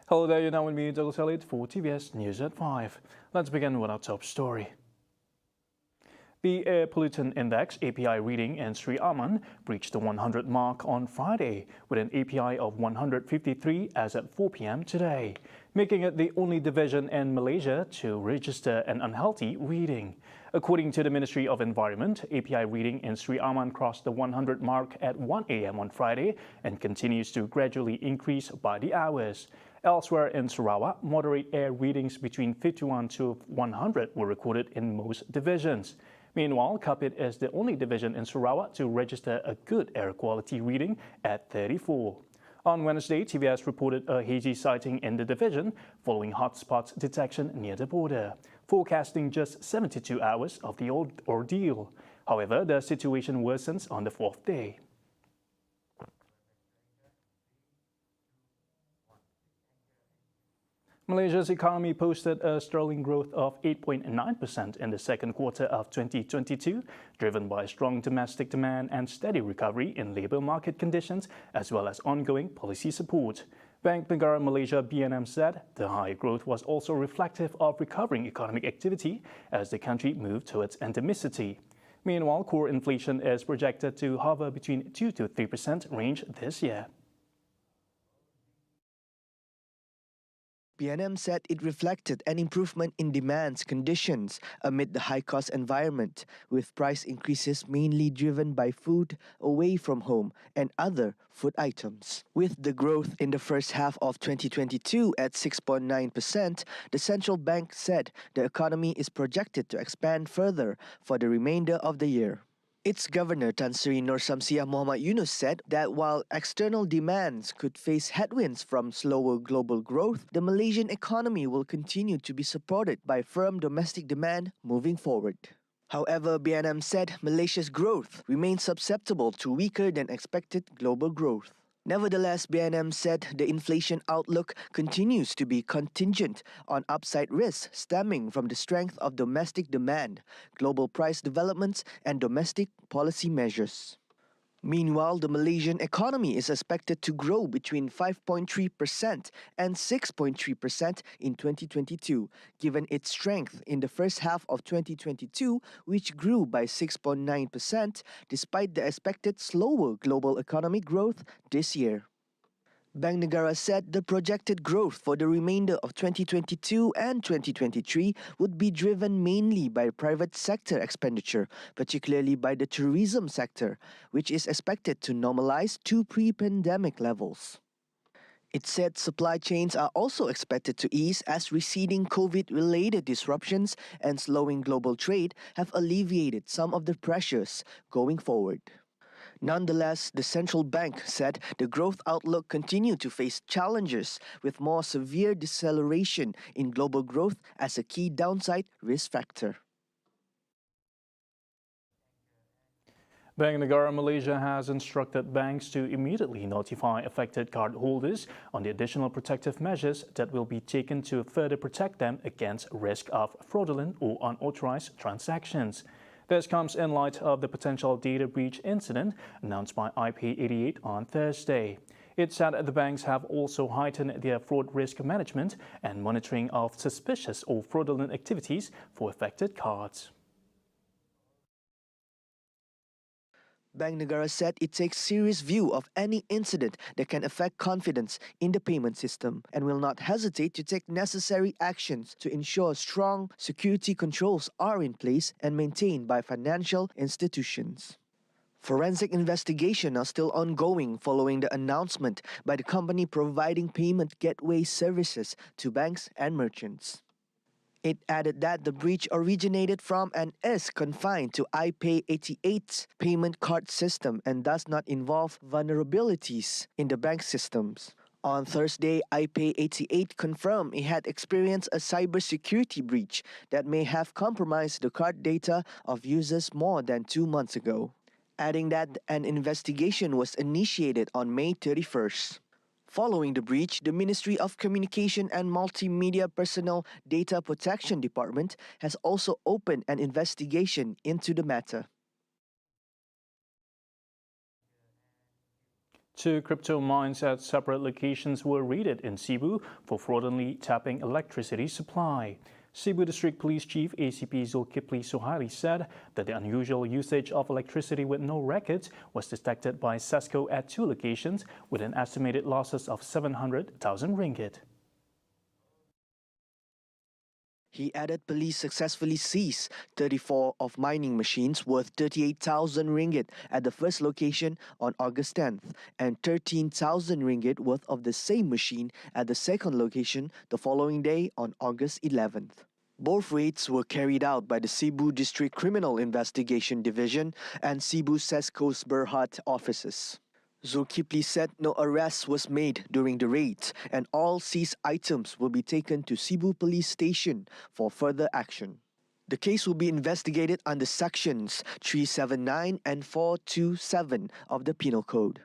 Hello there, you're now with me, Douglas Elliott, for TVS News at 5. Let's begin with our top story. The Air Pollutant Index API reading in Sri Aman breached the 100 mark on Friday with an API of 153 as at 4 p.m. today, making it the only division in Malaysia to register an unhealthy reading. According to the Ministry of Environment, API reading in Sri Aman crossed the 100 mark at 1 a.m. on Friday and continues to gradually increase by the hours. Elsewhere in Sarawak, moderate air readings between 51 to 100 were recorded in most divisions. Meanwhile, Kapit is the only division in Sarawak to register a good air quality reading at 34. On Wednesday, TVS reported a hazy sighting in the division following hotspot detection near the border, forecasting just 72 hours of the ordeal. However, the situation worsens on the fourth day. Malaysia's economy posted a sterling growth of 8.9% in the second quarter of 2022, driven by strong domestic demand and steady recovery in labour market conditions, as well as ongoing policy support. Bank Negara Malaysia (BNM) said the high growth was also reflective of recovering economic activity as the country moved towards endemicity. Meanwhile, core inflation is projected to hover between 2 to 3% range this year. BNM said it reflected an improvement in demand conditions amid the high-cost environment, with price increases mainly driven by food away from home and other food items. With the growth in the first half of 2022 at 6.9%, the central bank said the economy is projected to expand further for the remainder of the year. Its Governor Tan Sri Nur Samsiah Muhammad Yunus said that while external demands could face headwinds from slower global growth, the Malaysian economy will continue to be supported by firm domestic demand moving forward. However, BNM said Malaysia's growth remains susceptible to weaker than expected global growth. Nevertheless, BNM said the inflation outlook continues to be contingent on upside risks stemming from the strength of domestic demand, global price developments, and domestic policy measures. Meanwhile, the Malaysian economy is expected to grow between 5.3% and 6.3% in 2022, given its strength in the first half of 2022, which grew by 6.9% despite the expected slower global economic growth this year. Bank Negara said the projected growth for the remainder of 2022 and 2023 would be driven mainly by private sector expenditure, particularly by the tourism sector, which is expected to normalize to pre-pandemic levels. It said supply chains are also expected to ease as receding COVID-related disruptions and slowing global trade have alleviated some of the pressures going forward. Nonetheless, the central bank said the growth outlook continued to face challenges, with more severe deceleration in global growth as a key downside risk factor. Bank Negara Malaysia has instructed banks to immediately notify affected cardholders on the additional protective measures that will be taken to further protect them against risk of fraudulent or unauthorized transactions. This comes in light of the potential data breach incident announced by IP88 on Thursday. It said the banks have also heightened their fraud risk management and monitoring of suspicious or fraudulent activities for affected cards. Bank Negara said it takes serious view of any incident that can affect confidence in the payment system and will not hesitate to take necessary actions to ensure strong security controls are in place and maintained by financial institutions. Forensic investigations are still ongoing following the announcement by the company providing payment gateway services to banks and merchants. It added that the breach originated from and is confined to IP88's payment card system and does not involve vulnerabilities in the bank systems. On Thursday, IP88 confirmed it had experienced a cybersecurity breach that may have compromised the card data of users more than 2 months ago, adding that an investigation was initiated on May 31st. Following the breach, the Ministry of Communication and Multimedia Personnel Data Protection Department has also opened an investigation into the matter. Two crypto mines at separate locations were raided in Cebu for fraudulently tapping electricity supply. Cebu District Police Chief ACP Zulkifli Suhaili said that the unusual usage of electricity with no records was detected by SESCO at two locations with an estimated losses of 700,000 ringgit. He added police successfully seized 34 of mining machines worth 38,000 ringgit at the first location on August 10th and 13,000 ringgit worth of the same machine at the second location the following day on August 11th. Both raids were carried out by the Cebu District Criminal Investigation Division and Cebu SESCO's Berhad offices. Zulkifli said no arrest was made during the raid and all seized items will be taken to Cebu Police Station for further action. The case will be investigated under sections 379 and 427 of the Penal Code.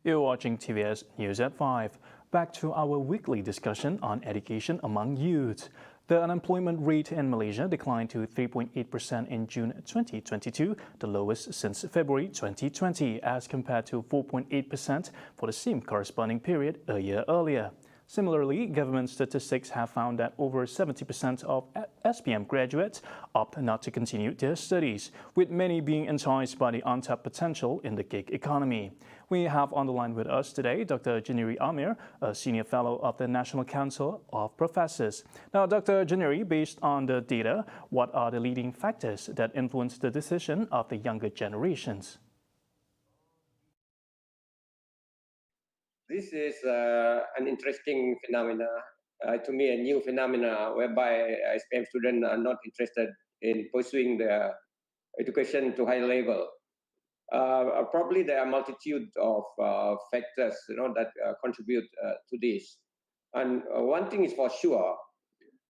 You're watching TVS News at 5. Back to our weekly discussion on education among youth. The unemployment rate in Malaysia declined to 3.8% in June 2022, the lowest since February 2020, as compared to 4.8% for the same corresponding period a year earlier. Similarly, government statistics have found that over 70% of SPM graduates opt not to continue their studies, with many being enticed by the untapped potential in the gig economy. We have on the line with us today Dr. Janiri Amir, a senior fellow of the National Council of Professors. Now, Dr. Janiri, based on the data, what are the leading factors that influence the decision of the younger generations? This is an interesting phenomena, to me a new phenomena whereby SPM students are not interested in pursuing their education to high level. Probably there are multitude of factors that contribute to this. And one thing is for sure,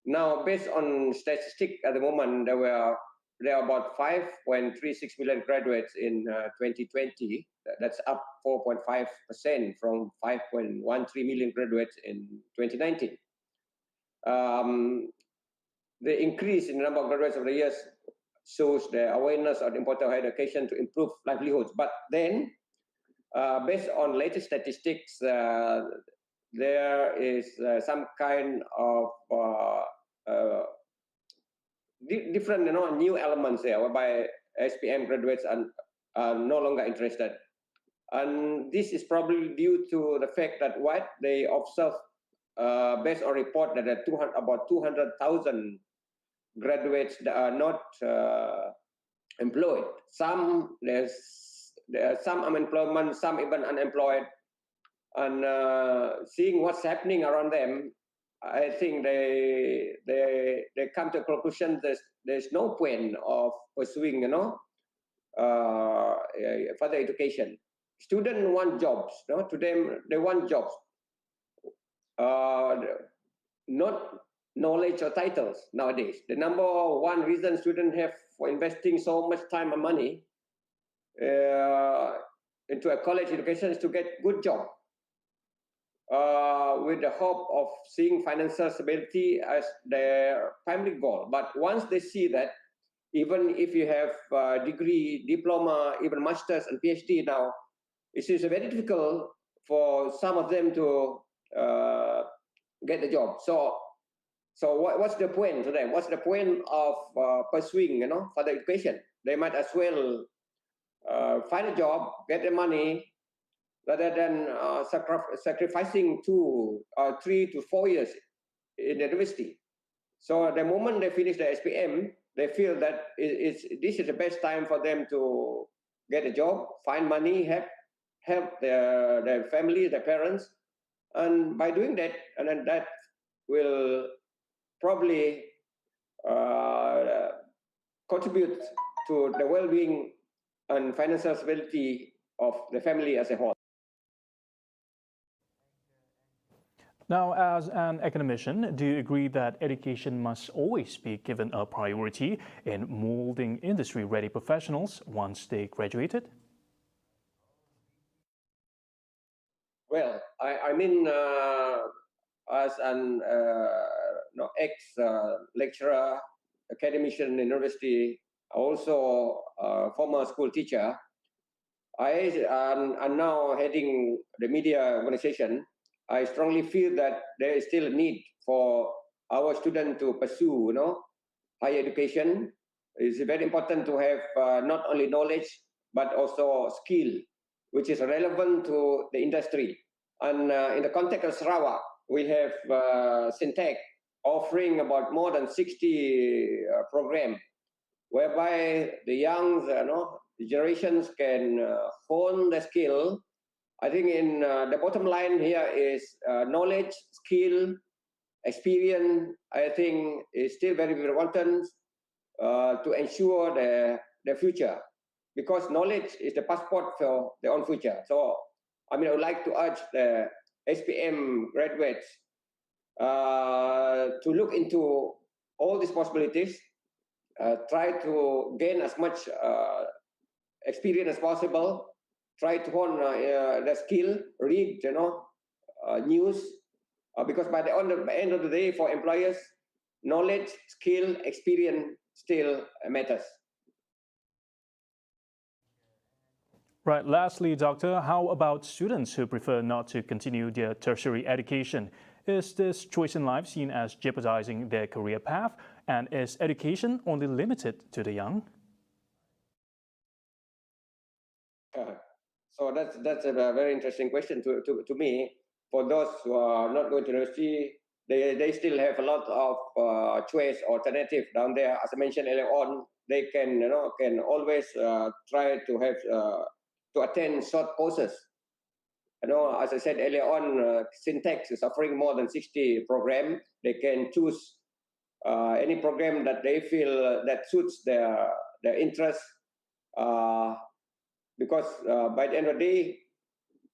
now based on statistics at the moment, there are about 5.36 million graduates in 2020. That's up 4.5% from 5.13 million graduates in 2019. The increase in the number of graduates over the years shows the awareness of the importance of higher education to improve livelihoods. But then, based on latest statistics, there is some kind of different new elements there whereby SPM graduates are no longer interested. And this is probably due to the fact that what they observe based on report that there are about 200,000 graduates that are not employed. There's some unemployment, some even unemployed. And seeing what's happening around them, I think they come to a conclusion that there's no point of pursuing further education. Students want jobs. To them, they want jobs, not knowledge or titles nowadays. The number one reason students have for investing so much time and money into a college education is to get good job with the hope of seeing financial stability as their primary goal. But once they see that, even if you have a degree, diploma, even master's and PhD now, it is very difficult for some of them to get the job. So what's the point to them? What's the point of pursuing, further education? They might as well find a job, get the money, rather than sacrificing 3 to 4 years in the university. So the moment they finish the SPM, they feel that this is the best time for them to get a job, find money, help their family, their parents, and by doing that, and then that will probably contribute to the well-being and financial stability of the family as a whole. Now, as an academician, do you agree that education must always be given a priority in molding industry-ready professionals once they graduated? Well, I mean, as an ex-lecturer, academician in university, also former school teacher, I am now heading the media organization. I strongly feel that there is still a need for our students to pursue, higher education. It's very important to have not only knowledge but also skill, which is relevant to the industry. And in the context of Sarawak, we have Syntec offering about more than 60 programs, whereby the young generations can hone their skill. I think in the bottom line here is knowledge, skill, experience. I think is still very, very important to ensure the future, because knowledge is the passport for their own future. So, I mean, I would like to urge the SPM graduates to look into all these possibilities, try to gain as much experience as possible, try to hone the skill, read, news, because by the end of the day, for employers, knowledge, skill, experience still matters. Right. Lastly, Doctor, how about students who prefer not to continue their tertiary education? Is this choice in life seen as jeopardizing their career path? And is education only limited to the young? So that's a very interesting question to me. For those who are not going to university, they still have a lot of choice alternative down there. As I mentioned earlier on, they can always try to have to attend short courses. As I said earlier on, Syntax is offering more than 60 programs. They can choose any program that they feel that suits their interest. Because by the end of the day,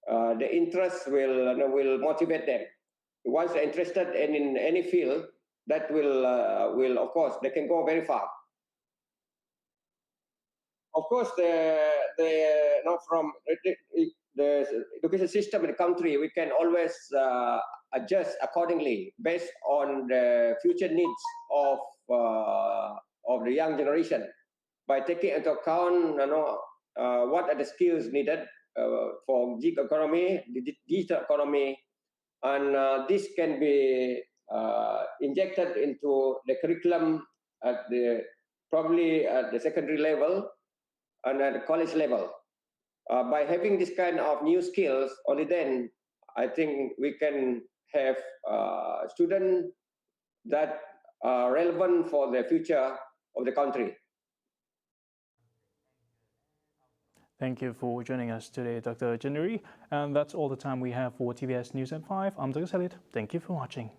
the interest will motivate them. Once they're interested in any field, that will of course they can go very far. Of course, from the education system in the country, we can always adjust accordingly based on the future needs of the young generation, by taking into account what are the skills needed for gig economy, digital economy, and this can be injected into the curriculum at probably at the secondary level and at the college level. By having this kind of new skills, only then I think we can have students that are relevant for the future of the country. Thank you for joining us today, Dr. January. And that's all the time we have for TVS News at 5. I'm Dr. Salit. Thank you for watching.